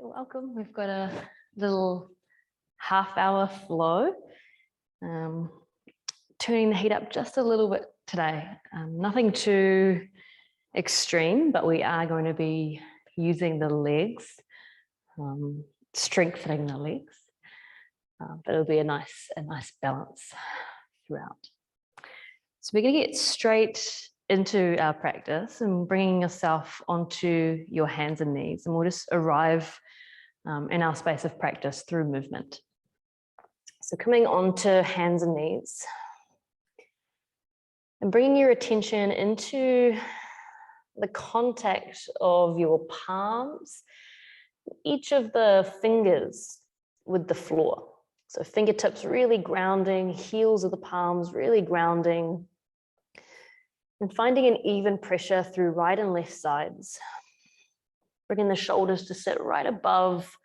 Welcome. We've got a little half-hour flow. Turning the heat up just a little bit today. Nothing too extreme, but we are going to be using the legs, strengthening the legs. But it'll be a nice balance throughout. So we're going to get straight into our practice and bringing yourself onto your hands and knees, and we'll just arrive in our space of practice through movement. So coming onto hands and knees and bringing your attention into the contact of your palms, each of the fingers with the floor. So fingertips really grounding, heels of the palms really grounding, and finding an even pressure through right and left sides. Bringing the shoulders to sit right above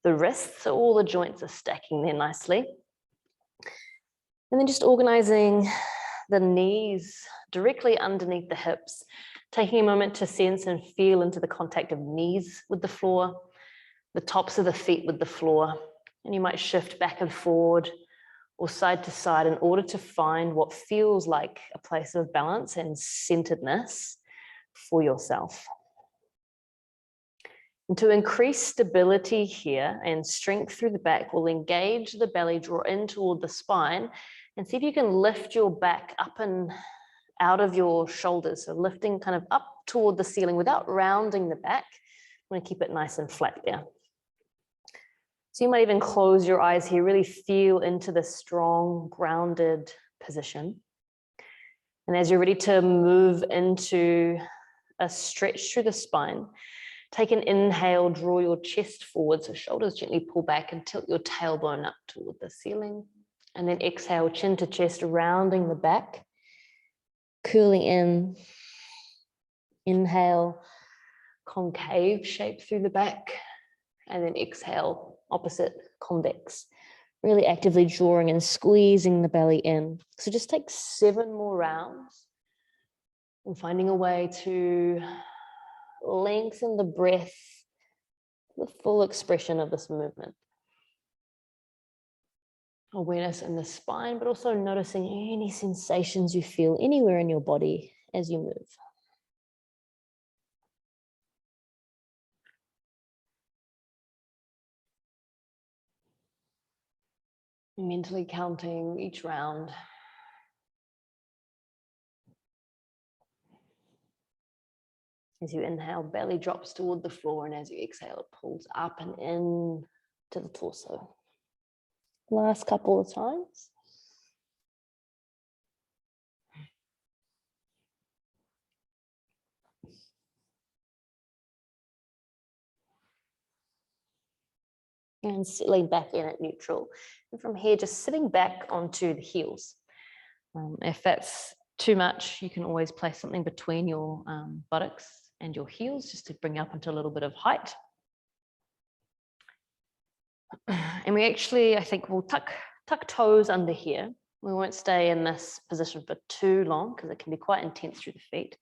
the wrists, so all the joints are stacking there nicely. And then just organizing the knees directly underneath the hips, taking a moment to sense and feel into the contact of knees with the floor, the tops of the feet with the floor, and you might shift back and forward or side to side in order to find what feels like a place of balance and centeredness for yourself. And to increase stability here and strength through the back, we'll engage the belly, draw in toward the spine, and see if you can lift your back up and out of your shoulders. So lifting kind of up toward the ceiling without rounding the back. I'm going to keep it nice and flat there. So you might even close your eyes here, really feel into the strong, grounded position. And as you're ready to move into a stretch through the spine, take an inhale, draw your chest forward, so shoulders gently pull back and tilt your tailbone up toward the ceiling. And then exhale, chin to chest, rounding the back, curling in. Inhale, concave shape through the back, and then exhale, opposite, convex. Really actively drawing and squeezing the belly in. So just take 7 more rounds and finding a way to lengthen the breath, the full expression of this movement. Awareness in the spine, but also noticing any sensations you feel anywhere in your body as you move. Mentally counting each round. As you inhale, belly drops toward the floor, and as you exhale, it pulls up and in to the torso. Last couple of times. And settling back in at neutral. And from here, just sitting back onto the heels. If that's too much, you can always place something between your buttocks and your heels just to bring up into a little bit of height. And we actually, I think we'll tuck toes under here. We won't stay in this position for too long because it can be quite intense through the feet.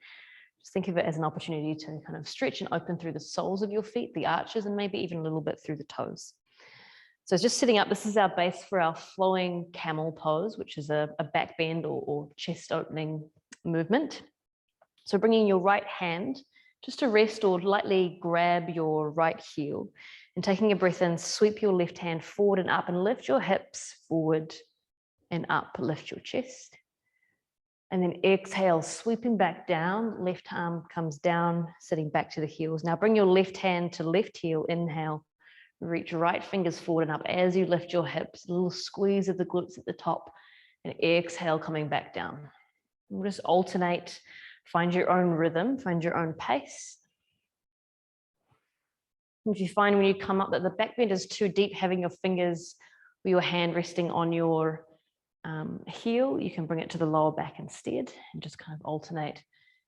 Just think of it as an opportunity to kind of stretch and open through the soles of your feet, the arches, and maybe even a little bit through the toes. So just sitting up, this is our base for our flowing camel pose, which is a back bend or chest opening movement. So bringing your right hand just to rest or lightly grab your right heel and taking a breath in, sweep your left hand forward and up and lift your hips forward and up, lift your chest. And then exhale, sweeping back down, left arm comes down, sitting back to the heels. Now bring your left hand to left heel, inhale. Reach right fingers forward and up as you lift your hips, a little squeeze of the glutes at the top, and exhale, coming back down. We'll just alternate, find your own rhythm, find your own pace. If you find when you come up that the back bend is too deep, having your fingers or your hand resting on your heel, you can bring it to the lower back instead and just kind of alternate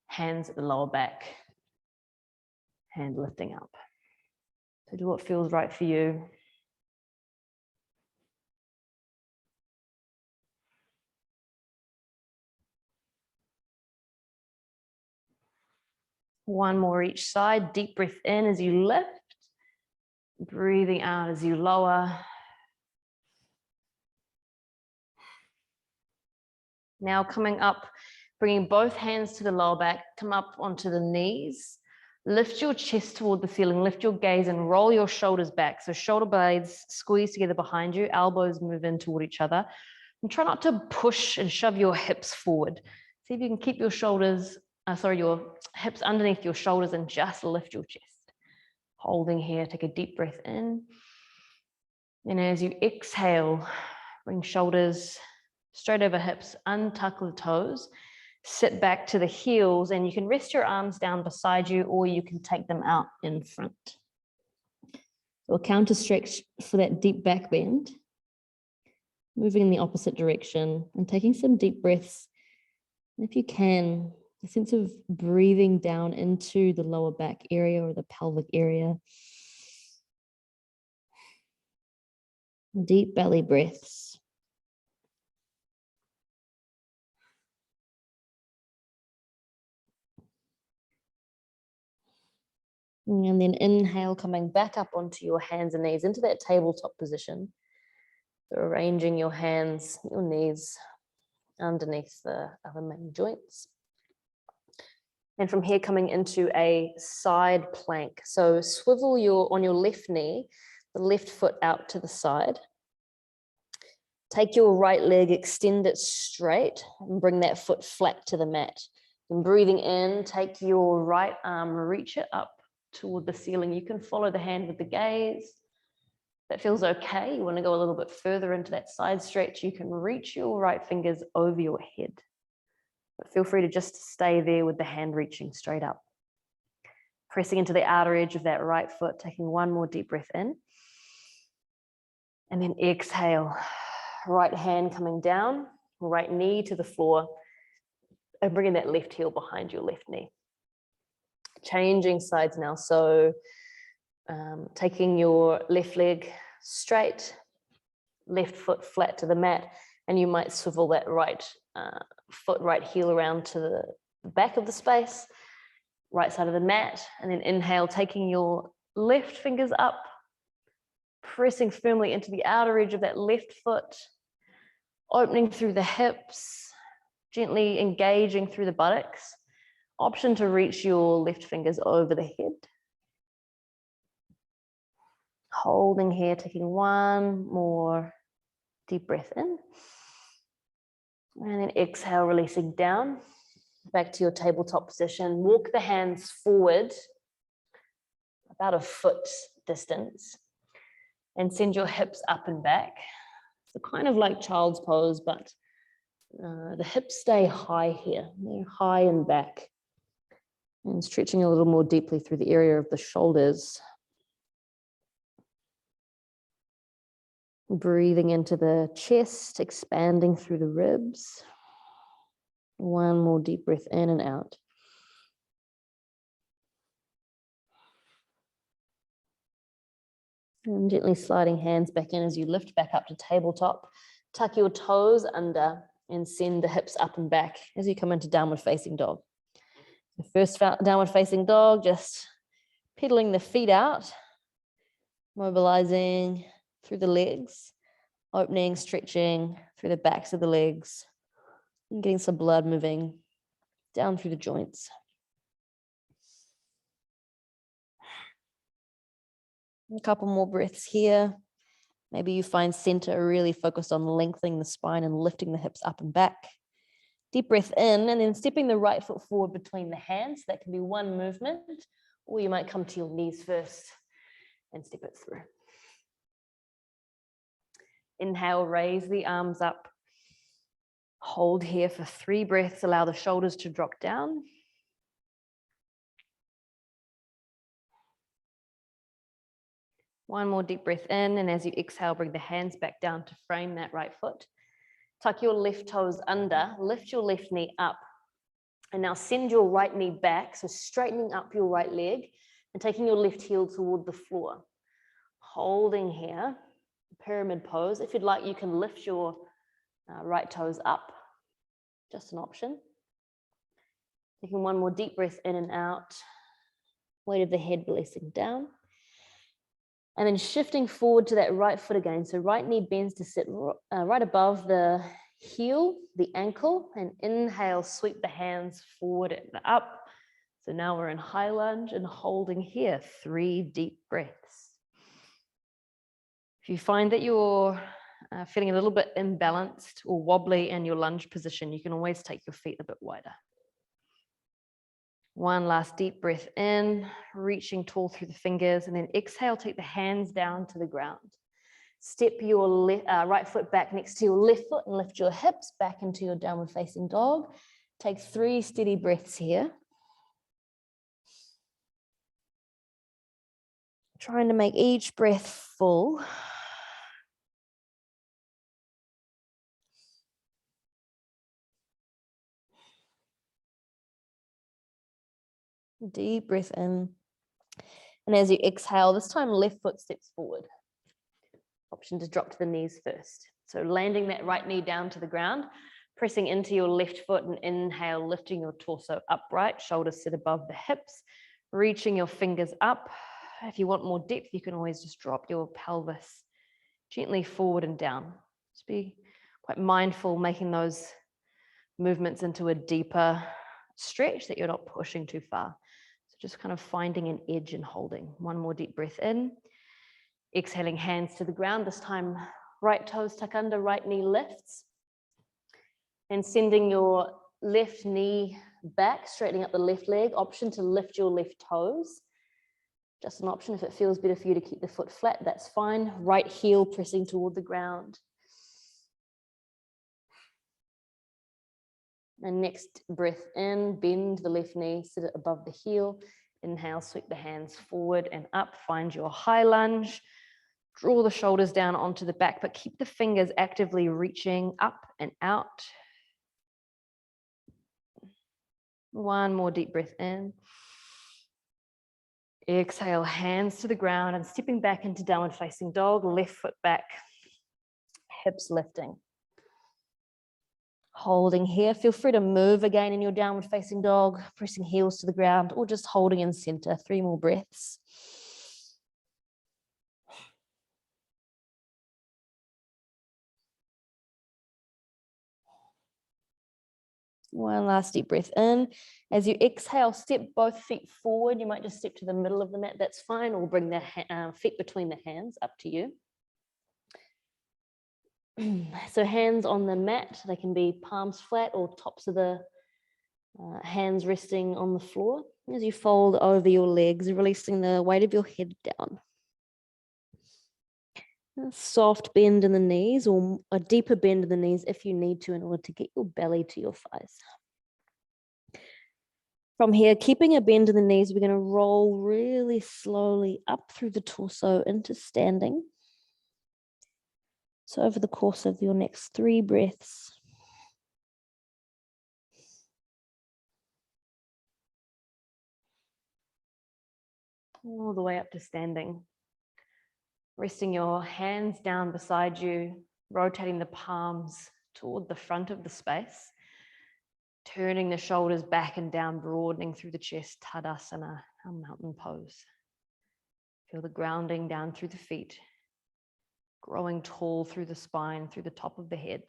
hands at the lower back, hand lifting up. So do what feels right for you. One more each side. Deep breath in as you lift. Breathing out as you lower. Now coming up, bringing both hands to the lower back, come up onto the knees. Lift your chest toward the ceiling, lift your gaze and roll your shoulders back. So shoulder blades squeeze together behind you, elbows move in toward each other. And try not to push and shove your hips forward. See if you can keep your shoulders, your hips underneath your shoulders and just lift your chest. Holding here, take a deep breath in. And as you exhale, bring shoulders straight over hips, untuck the toes. Sit back to the heels and you can rest your arms down beside you or you can take them out in front. So a counter stretch for that deep back bend. Moving in the opposite direction and taking some deep breaths. And if you can, a sense of breathing down into the lower back area or the pelvic area. Deep belly breaths. And then inhale, coming back up onto your hands and knees into that tabletop position. So arranging your hands, your knees underneath the other main joints. And from here, coming into a side plank. So swivel on your left knee, the left foot out to the side. Take your right leg, extend it straight, and bring that foot flat to the mat. And breathing in, take your right arm, reach it up toward the ceiling. You can follow the hand with the gaze. That feels okay. You want to go a little bit further into that side stretch. You can reach your right fingers over your head. But feel free to just stay there with the hand reaching straight up. Pressing into the outer edge of that right foot, taking one more deep breath in. And then exhale. Right hand coming down, right knee to the floor, and bringing that left heel behind your left knee. Changing sides now. So taking your left leg straight, left foot flat to the mat, and you might swivel that right foot, right heel around to the back of the space, right side of the mat, and then inhale, taking your left fingers up, pressing firmly into the outer edge of that left foot, opening through the hips, gently engaging through the buttocks. Option to reach your left fingers over the head. Holding here, taking one more deep breath in. And then exhale, releasing down. Back to your tabletop position. Walk the hands forward about a foot distance. And send your hips up and back. So kind of like child's pose, but the hips stay high here. They're high and back. And stretching a little more deeply through the area of the shoulders. Breathing into the chest, expanding through the ribs. One more deep breath in and out. And gently sliding hands back in as you lift back up to tabletop. Tuck your toes under and send the hips up and back as you come into downward facing dog. The first downward facing dog, just pedaling the feet out, mobilizing through the legs, opening, stretching through the backs of the legs, and getting some blood moving down through the joints. A couple more breaths here. Maybe you find center really focused on lengthening the spine and lifting the hips up and back. Deep breath in and then stepping the right foot forward between the hands. That can be one movement, or you might come to your knees first and step it through. Inhale, raise the arms up. Hold here for 3 breaths. Allow the shoulders to drop down. One more deep breath in, and as you exhale, bring the hands back down to frame that right foot. Tuck your left toes under, lift your left knee up, and now send your right knee back, so straightening up your right leg and taking your left heel toward the floor. Holding here, pyramid pose. If you'd like, you can lift your right toes up, just an option. Taking one more deep breath in and out, weight of the head releasing down. And then shifting forward to that right foot again. So right knee bends to sit right above the heel, the ankle, and inhale, sweep the hands forward and up. So now we're in high lunge and holding here, 3 deep breaths. If you find that you're feeling a little bit imbalanced or wobbly in your lunge position, you can always take your feet a bit wider. One last deep breath in, reaching tall through the fingers, and then exhale, take the hands down to the ground. Step your right foot back next to your left foot and lift your hips back into your downward facing dog. Take 3 steady breaths here. Trying to make each breath full. Deep breath in. And as you exhale, this time left foot steps forward. Option to drop to the knees first. So landing that right knee down to the ground, pressing into your left foot and inhale, lifting your torso upright, shoulders sit above the hips, reaching your fingers up. If you want more depth, you can always just drop your pelvis gently forward and down. Just be quite mindful making those movements into a deeper stretch that you're not pushing too far. So just kind of finding an edge and holding. One more deep breath in. Exhaling, hands to the ground. This time, right toes tuck under, right knee lifts. And sending your left knee back, straightening up the left leg. Option to lift your left toes. Just an option. If it feels better for you to keep the foot flat, that's fine. Right heel pressing toward the ground. And next breath in, bend the left knee, sit it above the heel. Inhale, sweep the hands forward and up. Find your high lunge. Draw the shoulders down onto the back, but keep the fingers actively reaching up and out. One more deep breath in. Exhale, hands to the ground and stepping back into downward facing dog, left foot back, hips lifting. Holding here, feel free to move again in your downward facing dog, pressing heels to the ground or just holding in center. 3 more breaths. One last deep breath in. As you exhale, step both feet forward. You might just step to the middle of the mat, that's fine, or bring the feet between the hands, up to you. So hands on the mat, they can be palms flat or tops of the hands resting on the floor. As you fold over your legs, releasing the weight of your head down. A soft bend in the knees or a deeper bend in the knees if you need to in order to get your belly to your thighs. From here, keeping a bend in the knees, we're going to roll really slowly up through the torso into standing. So over the course of your next 3 breaths, all the way up to standing. Resting your hands down beside you, rotating the palms toward the front of the space, turning the shoulders back and down, broadening through the chest, Tadasana, our mountain pose. Feel the grounding down through the feet, growing tall through the spine, through the top of the head.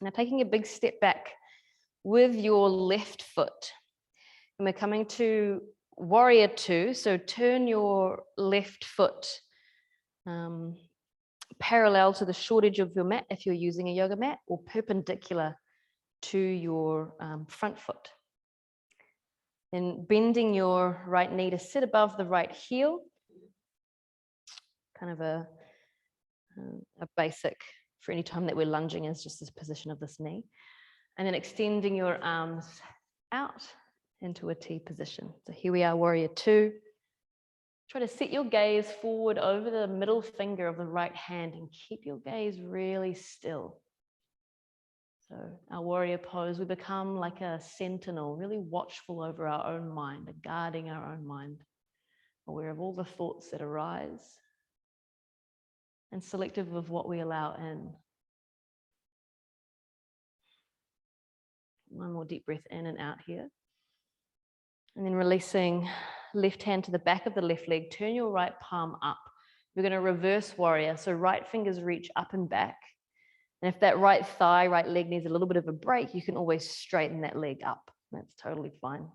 Now taking a big step back with your left foot. And we're coming to warrior 2. So turn your left foot parallel to the short edge of your mat if you're using a yoga mat, or perpendicular to your front foot. Then bending your right knee to sit above the right heel. Kind of a basic for any time that we're lunging is just this position of this knee. And then extending your arms out into a T position. So here we are, warrior 2. Try to set your gaze forward over the middle finger of the right hand and keep your gaze really still. So our warrior pose, we become like a sentinel, really watchful over our own mind, guarding our own mind, aware of all the thoughts that arise and selective of what we allow in. One more deep breath in and out here. And then releasing left hand to the back of the left leg, turn your right palm up. We're going to reverse warrior. So right fingers reach up and back. And if that right thigh, right leg needs a little bit of a break, you can always straighten that leg up. That's totally fine.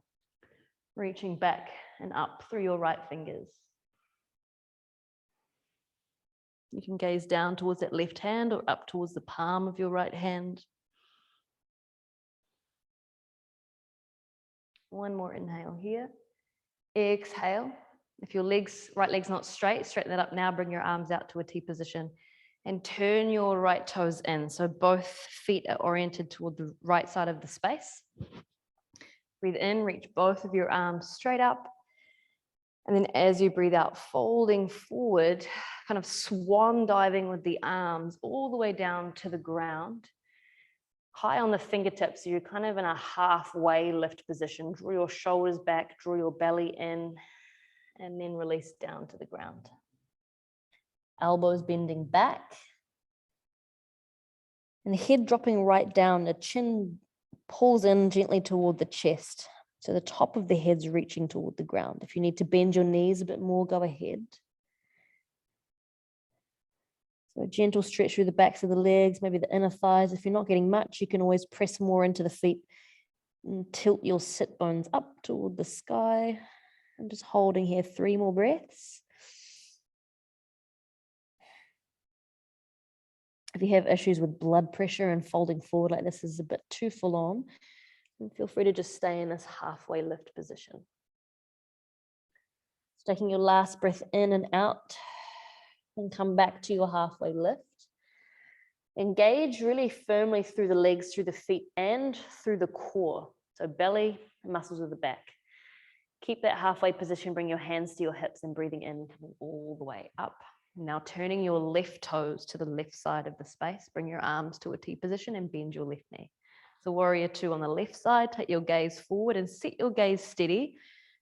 Reaching back and up through your right fingers. You can gaze down towards that left hand or up towards the palm of your right hand. One more inhale here. Exhale. If your right leg's not straight, straighten that up now. Bring your arms out to a T position and turn your right toes in. So both feet are oriented toward the right side of the space. Breathe in, reach both of your arms straight up. And then as you breathe out, folding forward, kind of swan diving with the arms all the way down to the ground. High on the fingertips, so you're kind of in a halfway lift position. Draw your shoulders back, draw your belly in, and then release down to the ground. Elbows bending back. And the head dropping right down, the chin pulls in gently toward the chest. So the top of the head's reaching toward the ground. If you need to bend your knees a bit more, go ahead. So a gentle stretch through the backs of the legs, maybe the inner thighs. If you're not getting much, you can always press more into the feet and tilt your sit bones up toward the sky. I'm just holding here 3 more breaths. If you have issues with blood pressure and folding forward like this is a bit too full on, then feel free to just stay in this halfway lift position. So taking your last breath in and out, and come back to your halfway lift. Engage really firmly through the legs, through the feet, and through the core. So belly and muscles of the back. Keep that halfway position, bring your hands to your hips and breathing in, coming all the way up. Now turning your left toes to the left side of the space, bring your arms to a T position and bend your left knee. So warrior 2 on the left side, take your gaze forward and set your gaze steady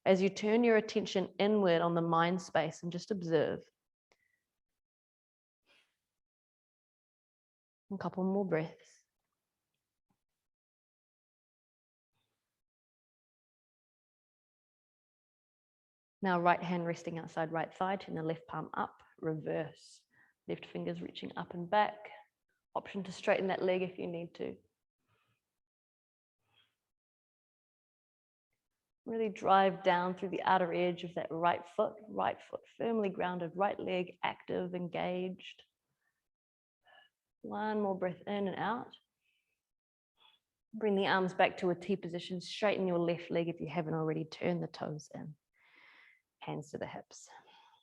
as you turn your attention inward on the mind space and just observe. A couple more breaths. Now right hand resting outside right thigh, turn the left palm up, reverse. Left fingers reaching up and back. Option to straighten that leg if you need to. Really drive down through the outer edge of that right foot firmly grounded, right leg active, engaged. One more breath in and out. Bring the arms back to a T position. Straighten your left leg if you haven't already. Turn the toes in. Hands to the hips.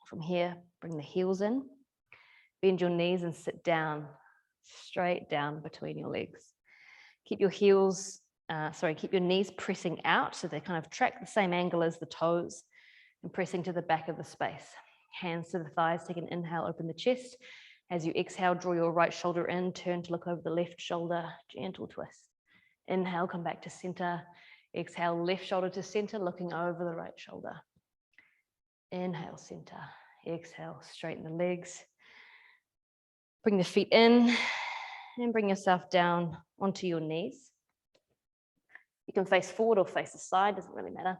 From here, bring the heels in. Bend your knees and sit down, straight down between your legs. Keep your keep your knees pressing out so they kind of track the same angle as the toes and pressing to the back of the space. Hands to the thighs, take an inhale, open the chest. As you exhale, draw your right shoulder in, turn to look over the left shoulder, gentle twist. Inhale, come back to center. Exhale, left shoulder to center, looking over the right shoulder. Inhale, center. Exhale, straighten the legs. Bring the feet in and bring yourself down onto your knees. You can face forward or face aside, doesn't really matter.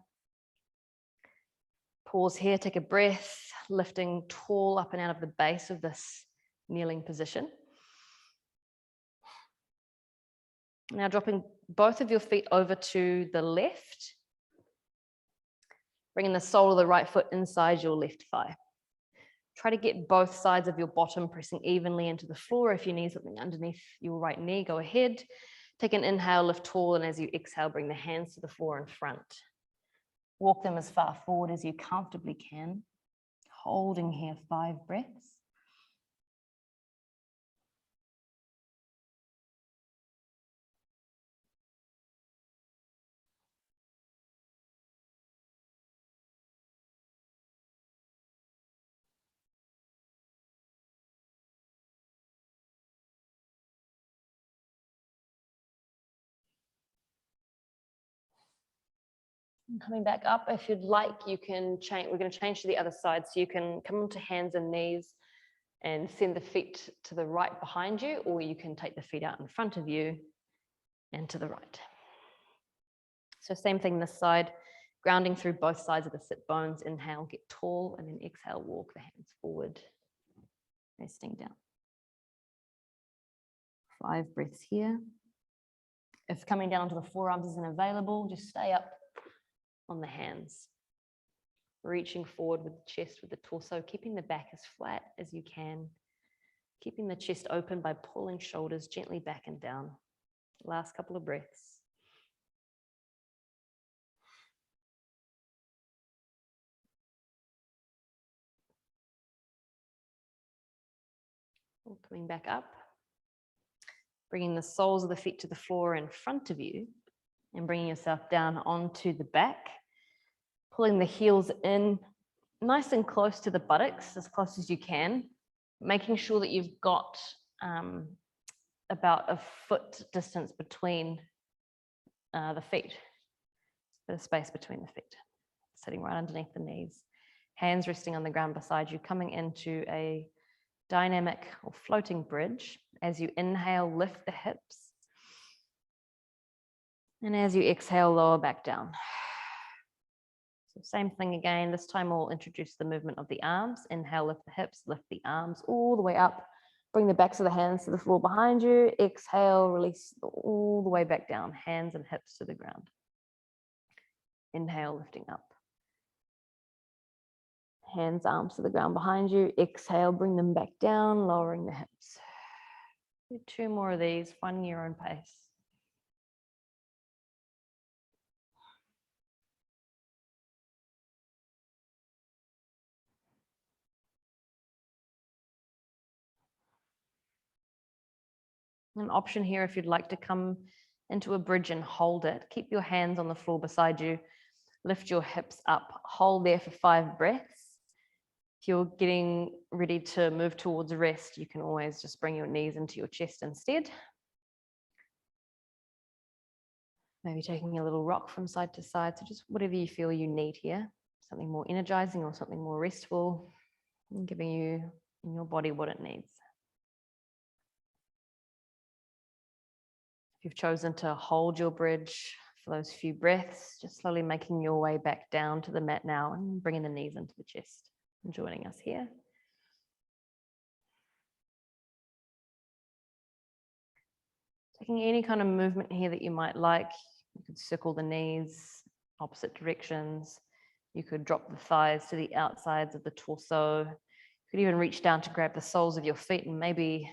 Pause here, take a breath, lifting tall up and out of the base of this kneeling position. Now dropping both of your feet over to the left, bringing the sole of the right foot inside your left thigh. Try to get both sides of your bottom pressing evenly into the floor. If you need something underneath your right knee, go ahead. Take an inhale, lift tall, and as you exhale, bring the hands to the floor in front. Walk them as far forward as you comfortably can, holding here 5 breaths. Coming back up, if you'd like, you can change. We're going to change to the other side, so you can come onto hands and knees and send the feet to the right behind you, or you can take the feet out in front of you and to the right. So same thing this side. Grounding through both sides of the sit bones. Inhale, get tall, and then exhale, walk the hands forward, resting down. 5 breaths here. If coming down onto the forearms isn't available, just stay up on the hands. Reaching forward with the chest, with the torso, keeping the back as flat as you can. Keeping the chest open by pulling shoulders gently back and down. Last couple of breaths. Coming back up. Bringing the soles of the feet to the floor in front of you and bringing yourself down onto the back. Pulling the heels in nice and close to the buttocks, as close as you can. Making sure that you've got about a foot distance between the feet. Bit of space between the feet. Sitting right underneath the knees. Hands resting on the ground beside you, coming into a dynamic or floating bridge. As you inhale, lift the hips. And as you exhale, lower back down. So same thing again. This time we'll introduce the movement of the arms. Inhale, lift the hips, lift the arms all the way up. Bring the backs of the hands to the floor behind you. Exhale, release all the way back down. Hands and hips to the ground. Inhale, lifting up. Hands, arms to the ground behind you. Exhale, bring them back down, lowering the hips. Do 2 more of these, finding your own pace. An option here, if you'd like to come into a bridge and hold it, keep your hands on the floor beside you, lift your hips up, hold there for 5 breaths. If you're getting ready to move towards rest, you can always just bring your knees into your chest instead. Maybe taking a little rock from side to side, so just whatever you feel you need here, something more energizing or something more restful, and giving you and your body what it needs. If you've chosen to hold your bridge for those few breaths, just slowly making your way back down to the mat now and bringing the knees into the chest and joining us here. Taking any kind of movement here that you might like. You could circle the knees, opposite directions. You could drop the thighs to the outsides of the torso. You could even reach down to grab the soles of your feet and maybe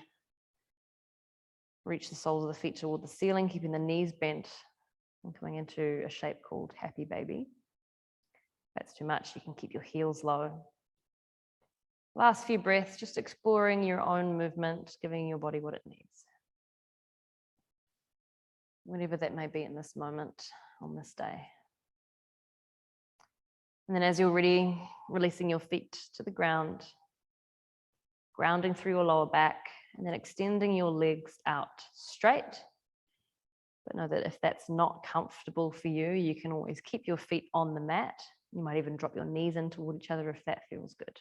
reach the soles of the feet toward the ceiling, keeping the knees bent and coming into a shape called happy baby. If that's too much, you can keep your heels low. Last few breaths, just exploring your own movement, giving your body what it needs. Whatever that may be in this moment, on this day. And then as you're ready, releasing your feet to the ground, grounding through your lower back, and then extending your legs out straight. But know that if that's not comfortable for you, you can always keep your feet on the mat. You might even drop your knees in toward each other if that feels good.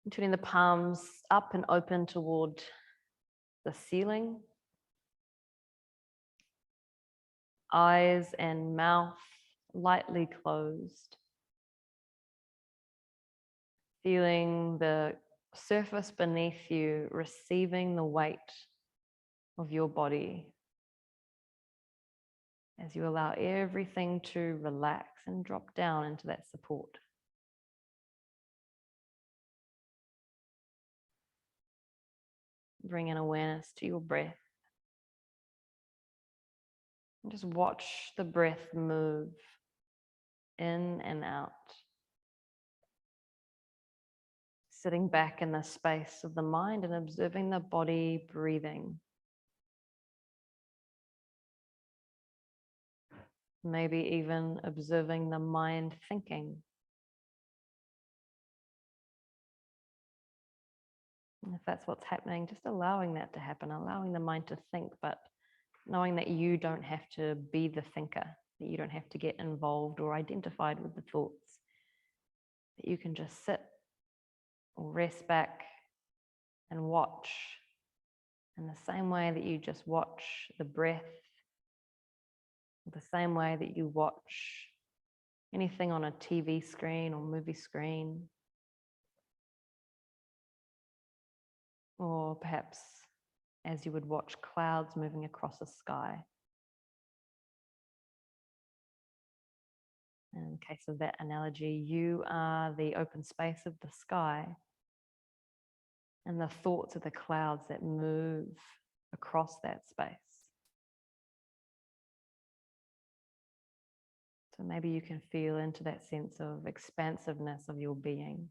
And turning the palms up and open toward the ceiling. Eyes and mouth lightly closed. Feeling the surface beneath you receiving the weight of your body as you allow everything to relax and drop down into that support. Bring in awareness to your breath. And just watch the breath move in and out. Sitting back in the space of the mind and observing the body breathing. Maybe even observing the mind thinking. And if that's what's happening, just allowing that to happen, allowing the mind to think, but knowing that you don't have to be the thinker, that you don't have to get involved or identified with the thoughts, that you can just sit or rest back and watch in the same way that you just watch the breath The same way that you watch anything on a TV screen or movie screen, or perhaps as you would watch clouds moving across a sky. In case of that analogy, you are the open space of the sky, and the thoughts of the clouds that move across that space. So maybe you can feel into that sense of expansiveness of your being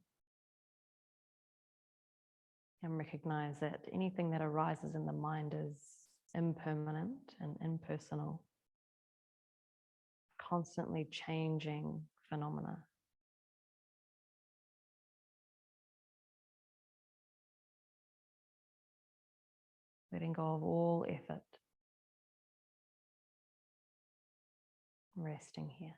and recognize that anything that arises in the mind is impermanent and impersonal, constantly changing phenomena. Letting go of all effort, resting here.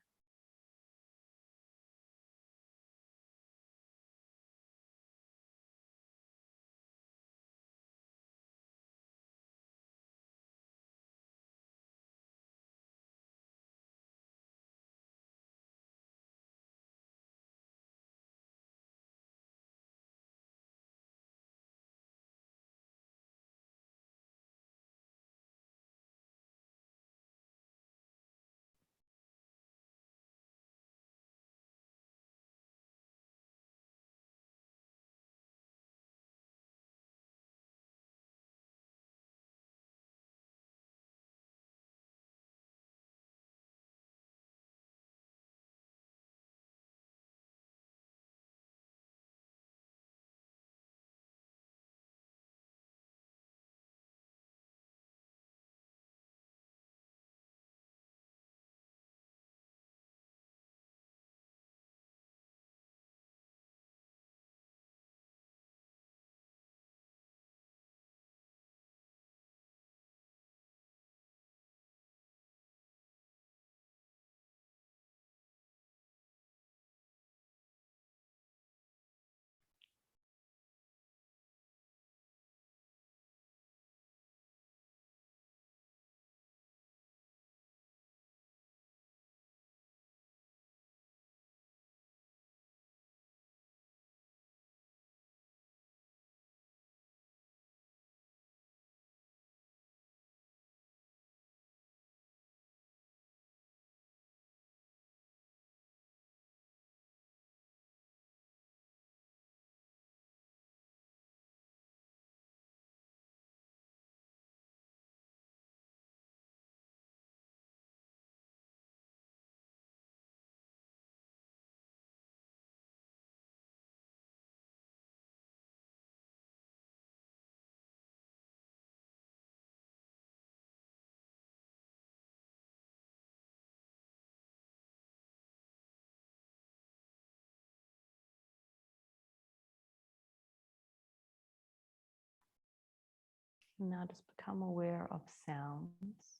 Now just become aware of sounds.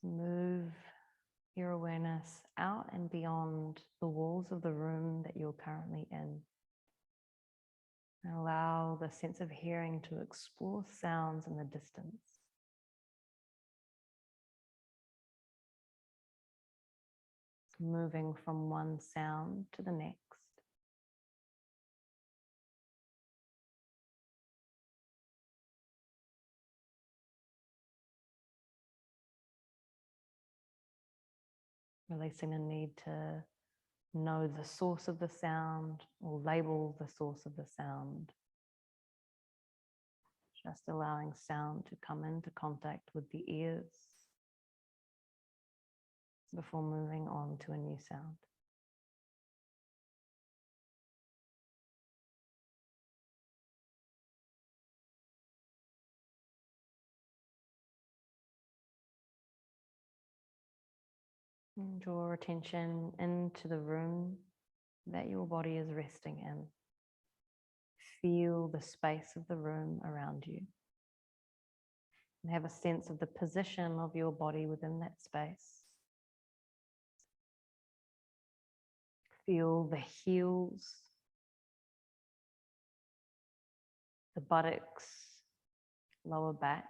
Move your awareness out and beyond the walls of the room that you're currently in. And allow the sense of hearing to explore sounds in the distance. Moving from one sound to the next. Releasing the need to know the source of the sound or label the source of the sound. Just allowing sound to come into contact with the ears before moving on to a new sound. And draw attention into the room that your body is resting in. Feel the space of the room around you. And have a sense of the position of your body within that space. Feel the heels, the buttocks, lower back,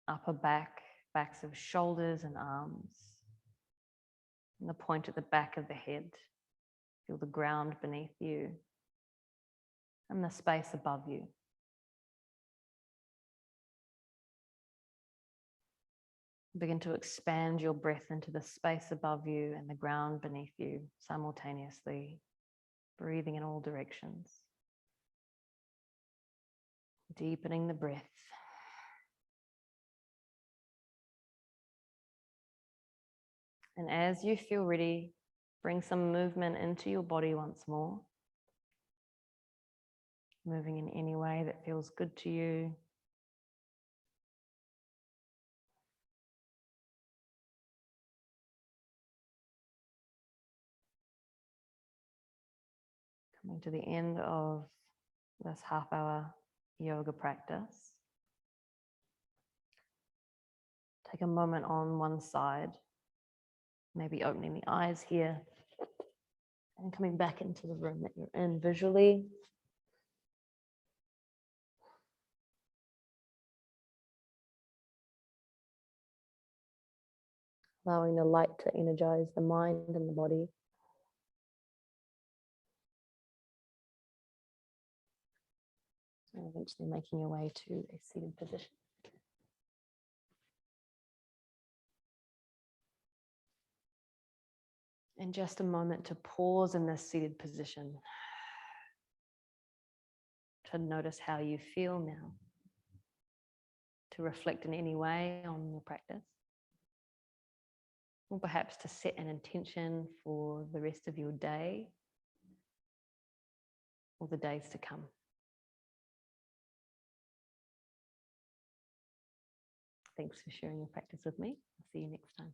upper back, backs of shoulders and arms, and the point at the back of the head. Feel the ground beneath you and the space above you. Begin to expand your breath into the space above you and the ground beneath you simultaneously, breathing in all directions. Deepening the breath. And as you feel ready, bring some movement into your body once more. Moving in any way that feels good to you. Coming to the end of this half-hour yoga practice. Take a moment on one side, maybe opening the eyes here and coming back into the room that you're in visually. Allowing the light to energize the mind and the body. And eventually making your way to a seated position. And just a moment to pause in this seated position. To notice how you feel now. To reflect in any way on your practice. Or perhaps to set an intention for the rest of your day or the days to come. Thanks for sharing your practice with me. I'll see you next time.